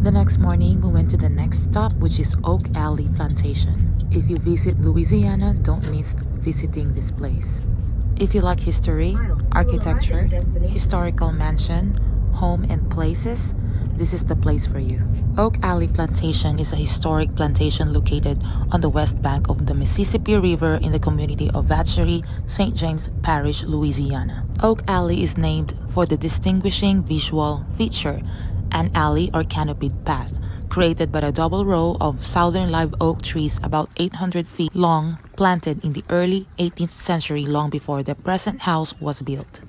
The next morning, we went to the next stop, which is Oak Alley Plantation. If you visit Louisiana, don't miss visiting this place. If you like history, architecture, historical mansion, home and places, this is the place for you. Oak Alley Plantation is a historic plantation located on the west bank of the Mississippi River in the community of Vacherie, St. James Parish, Louisiana. Oak Alley is named for the distinguishing visual feature, an alley or canopied path created by a double row of southern live oak trees about 800 feet long, planted in the early 18th century, long before the present house was built.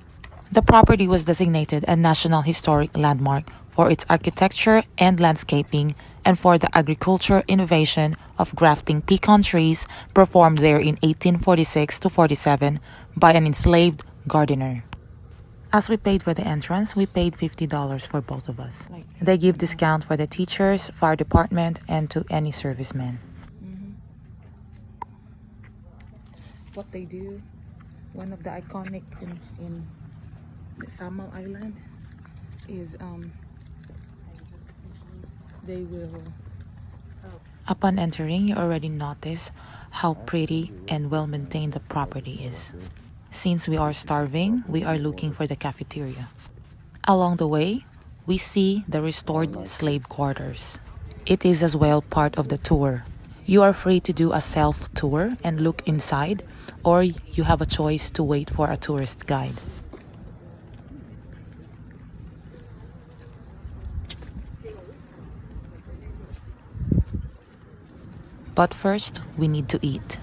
The property was designated a National Historic Landmark for its architecture and landscaping and for the agriculture innovation of grafting pecan trees performed there in 1846 to 47 by an enslaved gardener. As we paid for the entrance, we paid $50 for both of us. They give discount for the teachers, fire department, and to any servicemen. What they do, one of the iconic in the Samal Island is they will... Upon entering, you already notice how pretty and well maintained the property is. Since we are starving, we are looking for the cafeteria. Along the way, we see the restored slave quarters. It is as well part of the tour. You are free to do a self-tour and look inside, or you have a choice to wait for a tourist guide. But first, we need to eat.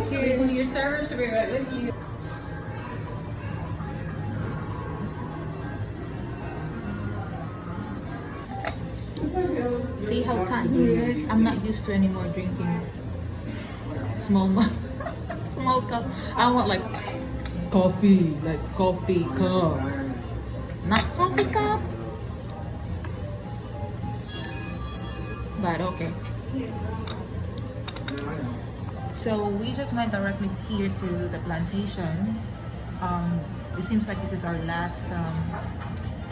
Cheers. One of your servers should be right with you. See how tiny it is? I'm not used to anymore drinking small small cup. I want like coffee cup. Not coffee cup. But okay. So we just went directly here to the plantation. It seems like this is our last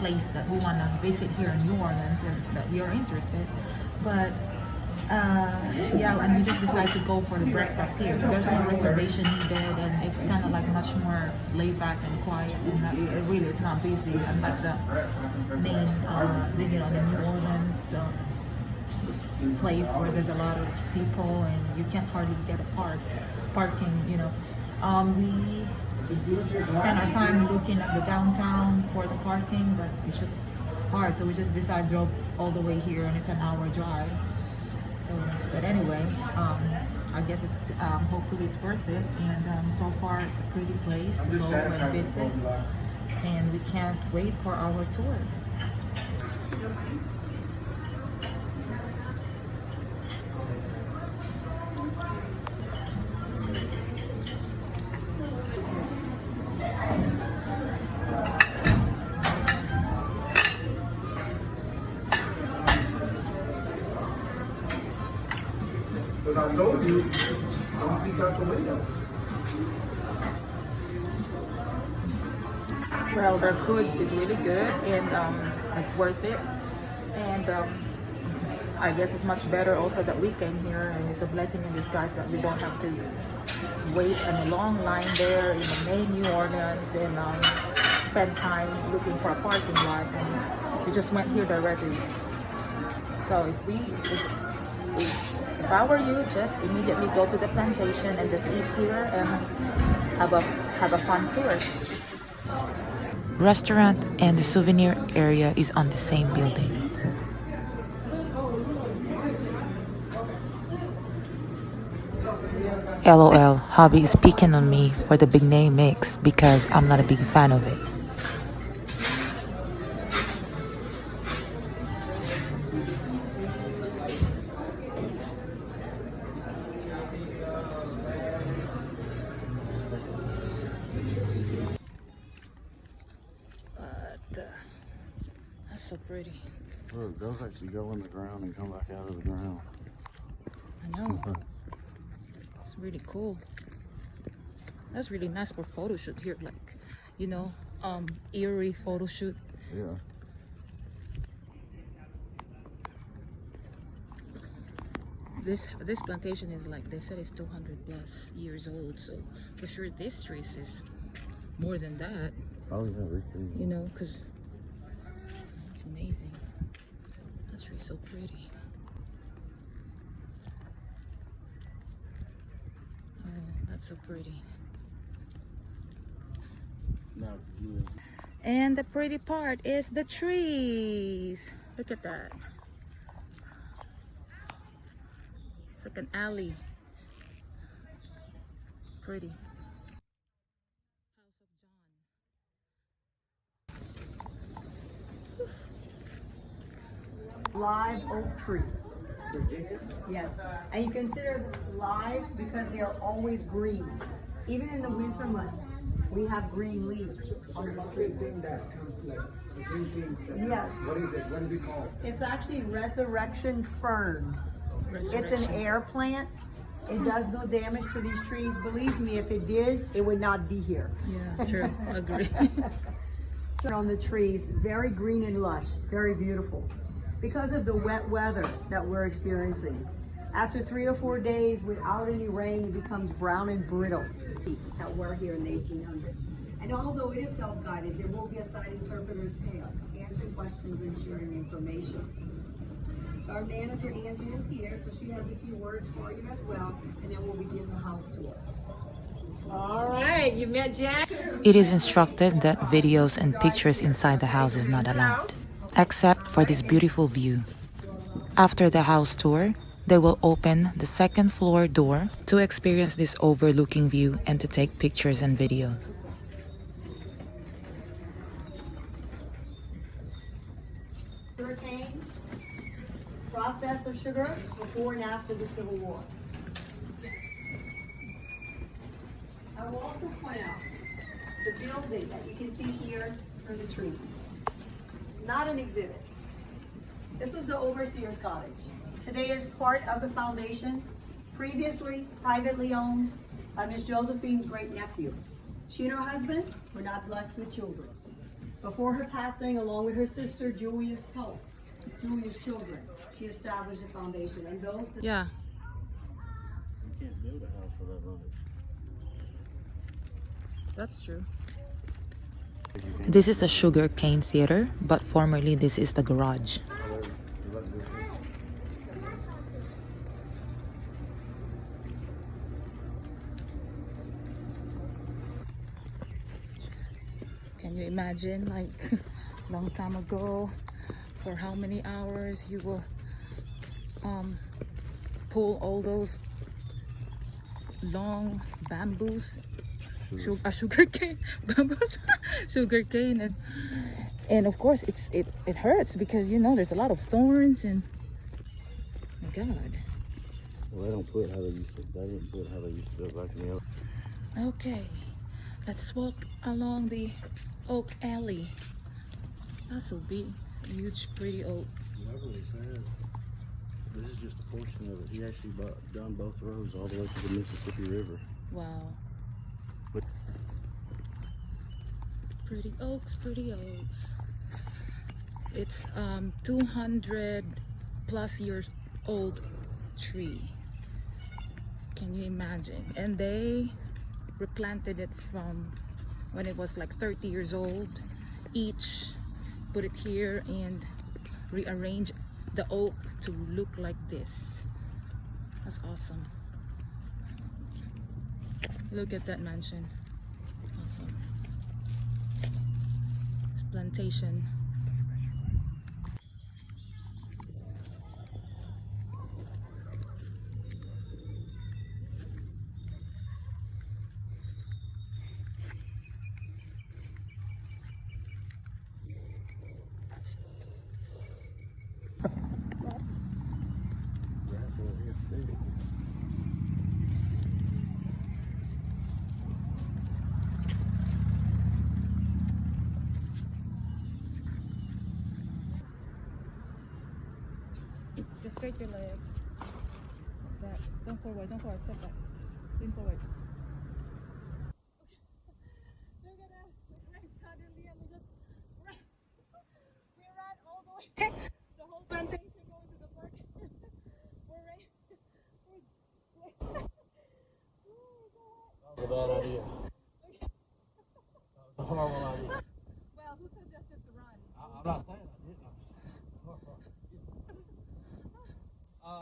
place that we want to visit here in New Orleans and that we are interested. But yeah, and we just decided to go for the breakfast here. There's no reservation needed, and it's kind of like much more laid back and quiet, and really it's not busy, unlike the main, the New Orleans place where there's a lot of people and you can't hardly get a parking. We spend our time looking at the downtown for the parking, but it's just hard, so we just decided to drove all the way here, and it's an hour drive. So, but anyway, I guess it's hopefully it's worth it, and so far it's a pretty place to go and visit, and we can't wait for our tour. But I told you, don't peek out the window. Well, their food is really good, and it's worth it. And I guess it's much better also that we came here, and it's a blessing in disguise that we don't have to wait in a long line there in the main New Orleans and spend time looking for a parking lot. And we just went here directly. So if if I were you, just immediately go to the plantation and just eat here and have a fun tour. Restaurant and the souvenir area is on the same building. LOL, Hobby is picking on me for the Beignet mix because I'm not a big fan of it. That's so pretty. Look, those actually go in the ground and come back out of the ground. I know. It's really cool. That's really nice for photo shoot here, like, you know, eerie photo shoot. Yeah. This plantation is, like they said, it's 200 plus years old, so for sure this tree is more than that. Oh yeah, really. You know, because it's amazing. That tree's so pretty. Oh, that's so pretty. And the pretty part is the trees. Look at that. It's like an alley. Pretty. Live oak tree. Yes, and you consider live because they are always green. Even in the winter months, we have green leaves on the trees. Yeah. What is it? What is it called? It's actually resurrection fern. It's an Resurrection. air plant. It does no damage to these trees. Believe me, if it did, it would not be here. Yeah, true. Agree. On the trees, very green and lush, very beautiful. Because of the wet weather that we're experiencing. After 3 or 4 days without any rain, it becomes brown and brittle. That were here in the 1800s. And although it is self-guided, there will be a site interpreter there, answering questions and sharing information. So our manager, Angie, is here, so she has a few words for you as well, and then we'll begin the house tour. All right, you met Jack. It is instructed that videos and pictures inside the house is not allowed, except for this beautiful view. After the house tour, they will open the second floor door to experience this overlooking view and to take pictures and videos. Sugarcane, process of sugar before and after the Civil War. I will also point out the building that you can see here for the trees. Not an exhibit. This was the overseer's cottage. Today is part of the foundation, previously privately owned by Miss Josephine's great nephew. She and her husband were not blessed with children. Before her passing, along with her sister Julia's children, she established the foundation. And those that Yeah. You can't build a house for that much. That's true. This is a sugar cane theater, but formerly this is the garage. Can you imagine, like, long time ago, for how many hours you will pull all those long bamboos, sugar cane, bamboos, sugar cane, and of course it hurts because, you know, there's a lot of thorns and, oh my God. Well, they don't put how they used to. They didn't put how they used to do it back in the old. Okay, let's walk along the oak alley. That's a big, huge, pretty oak. That's what he said. This is just a portion of it. He actually done both roads all the way to the Mississippi River. Wow. But Pretty oaks, pretty oaks. It's 200 plus years old tree. Can you imagine? And they replanted it from when it was like 30 years old each, put it here and rearrange the oak to look like this. That's awesome. Look at that mansion. Awesome. It's plantation. Just straight your leg. Like that. Don't forward, step back. Lean forward. Look at us. Right suddenly and we just ran. We ran all the way. The whole plantation going to the park. We're right. We're sweating. Ooh, it's alright. That was a bad idea. That was a horrible idea. Well, who suggested to run? I'm not saying I didn't.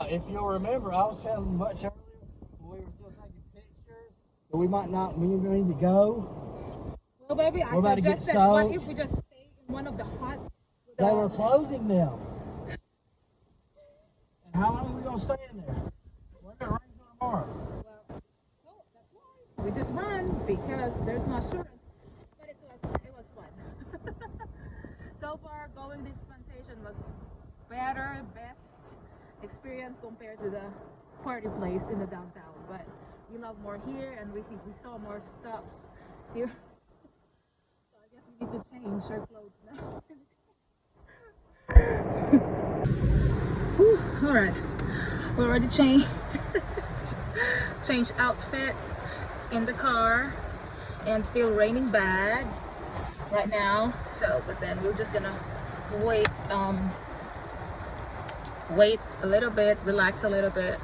If you'll remember, I was telling you much earlier when we were still taking pictures that we might not need to go. Well, baby, I We're about to get suggested what soaked. if we just stay in one of the hot. They were closing them. And how long are we going to stay in there? What if it rains tomorrow? Well, so that's why we just run because there's no assurance. But it was fun. So far, going this plantation was best experience compared to the party place in the downtown. But we love more here, and we saw more stops here. So I guess we need to change our clothes now. Whew, all right, we're already changed. Change outfit in the car, and still raining bad right now. So, but then we're just gonna wait a little bit, relax a little bit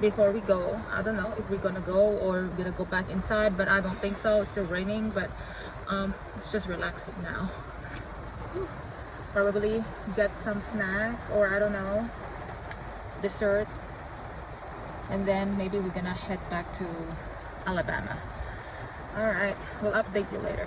before we go. I don't know if we're gonna go or we're gonna go back inside, but I don't think so. It's still raining, but it's just relaxing now. Probably get some snack or I don't know, dessert, and then maybe we're gonna head back to Alabama. All right, we'll update you later.